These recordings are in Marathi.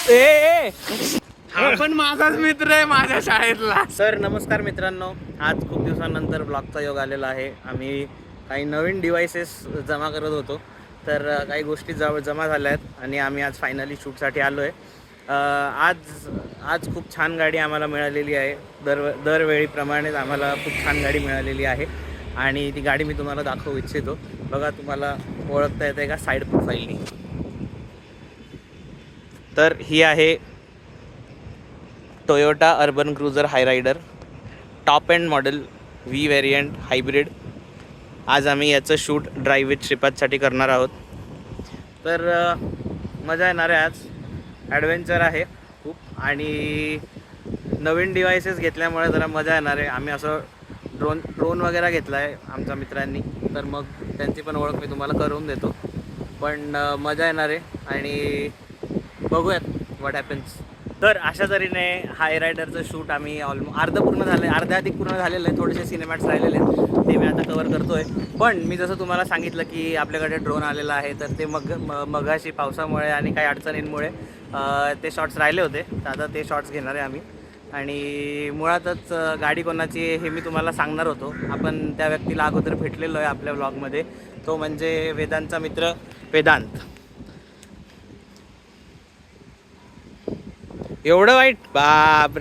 हा पण माझाच मित्र आहे माझ्या शाळेतला. सर नमस्कार मित्रांनो, आज खूप दिवसांनंतर ब्लॉगचा योग आलेला आहे. आम्ही काही नवीन डिव्हायसेस जमा करत होतो, तर काही गोष्टी जमा झाल्या आहेत आणि आम्ही आज फायनली शूटसाठी आलो आहे. आज खूप छान गाडी आम्हाला मिळालेली आहे. दरवेळीप्रमाणेच आम्हाला खूप छान गाडी मिळालेली आहे आणि ती गाडी मी तुम्हाला दाखवू इच्छितो. बघा, तुम्हाला ओळखता येते का साईड प्रोफाईलनी? तर ही आहे Toyota Urban Cruiser Hyryder top end model V variant hybrid. आज आम्ही याचं शूट ड्राईव्ह विथ श्रीपादसाठी करणार आहोत. तर मजा येणार आहे. आज ॲडव्हेंचर आहे खूप आणि नवीन डिव्हायसेस घेतल्यामुळे जरा मजा येणार आहे. आम्ही असं ड्रोन वगैरे घेतला आहे आमच्या मित्रांनी, तर मग त्यांची पण ओळख मी तुम्हाला करून देतो. पण मजा येणार आहे आणि बघूयात व्हॉट हॅपन्स. तर अशा तऱ्हेने हाय रायडरचं शूट आम्ही अर्धे अधिक पूर्ण झालेलं आहे. थोडेसे सिनेमॅट्स राहिलेले आहेत, ते मी आता कवर करतो आहे. पण मी जसं तुम्हाला सांगितलं की आपल्याकडे ड्रोन आलेला आहे, तर ते मगाशी पावसामुळे आणि काही अडचणींमुळे ते शॉट्स राहिले होते. तर आता ते शॉट्स घेणार आहे आम्ही. आणि मुळातच गाडी कोणाची हे मी तुम्हाला सांगणार होतो. आपण त्या व्यक्तीला अगोदर भेटलेलो आहे आपल्या व्लॉगमध्ये. तो म्हणजे वेदांतचा मित्र वेदांत. एवढं वाईट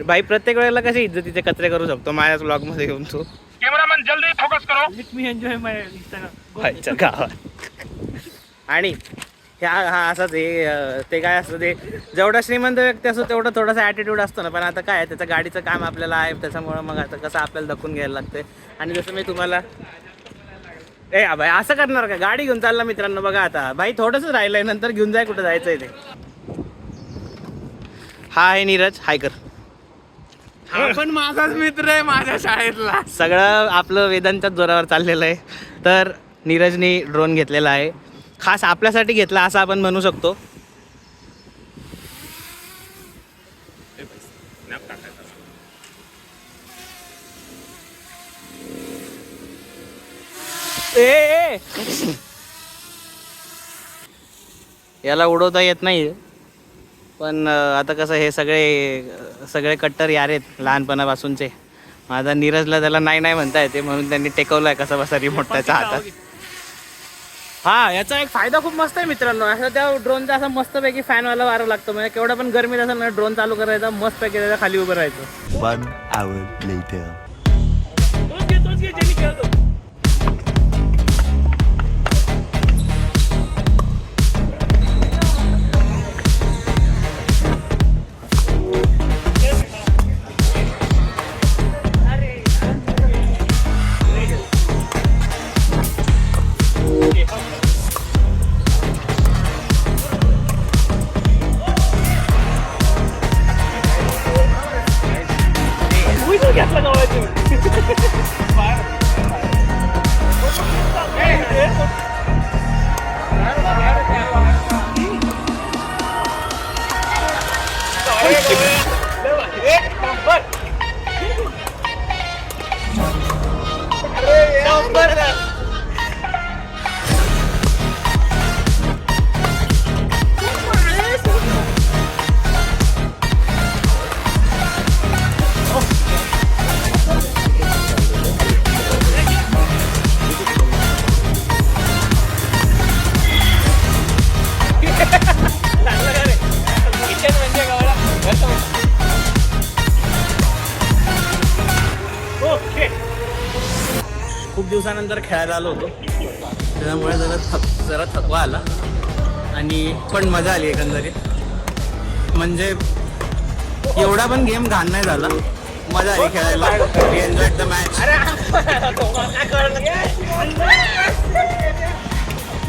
बाई, प्रत्येक वेळेला कशी इज्जतीचे कचरे करू शकतो माझ्याच ब्लॉगमध्ये येऊन तू. कॅमेरामॅन जल्दी फोकस करो. लेट मी एन्जॉय माय इंस्टाग्राम गावात. आणि हा असंच ते काय असतं, ते जेवढा श्रीमंत व्यक्ती असतो तेवढा थोडासा ॲटिट्यूड असतो ना. पण आता काय, त्याचं गाडीचं काम आपल्याला आहे, त्याच्यामुळं मग आता कसं आपल्याला दखून घ्यायला लागते. आणि जसं मी तुम्हाला भाई असं करणार का? गाडी घेऊन चालला मित्रांनो. बघा आता भाई थोडंसं राहिलंय, नंतर घेऊन जाय कुठं जायचंय ते. हा आहे नीरज, हाय कर. हा पण माझाच मित्र आहे माझ्या शाळेतला. सगळं आपलं वेदांच्याच जोरावर चाललेलं आहे. तर नीरजनी ड्रोन घेतलेला आहे, खास आपल्यासाठी घेतला असं आपण म्हणू शकतो. याला उडवता येत नाही, पण आता कसं हे सगळे कट्टर यार आहेत लहानपणापासूनचे. माझा नीरजला त्याला नाही म्हणता येते, म्हणून त्यांनी टेकवलं आहे कसा बसा रिमोट त्याच्या हातात. हा, याचा एक फायदा खूप मस्त आहे मित्रांनो. असं त्या ड्रोनचा असं मस्तपैकी फॅनवाला वारं लागतो. म्हणजे केवढा पण गरमीत असेल ना, ड्रोन चालू करायचा, मस्तपैकी त्याच्या खाली उभं राहायचं. 1 hour later. तोच घे ज्यांनी खेळतो. खूप दिवसानंतर खेळायला आलो होतो, त्याच्यामुळे जरा थकवा आला आणि पण मजा आली एकंदरीत. म्हणजे एवढा पण गेम घाण नाही झाला, मजा आली खेळायला. Enjoy the match.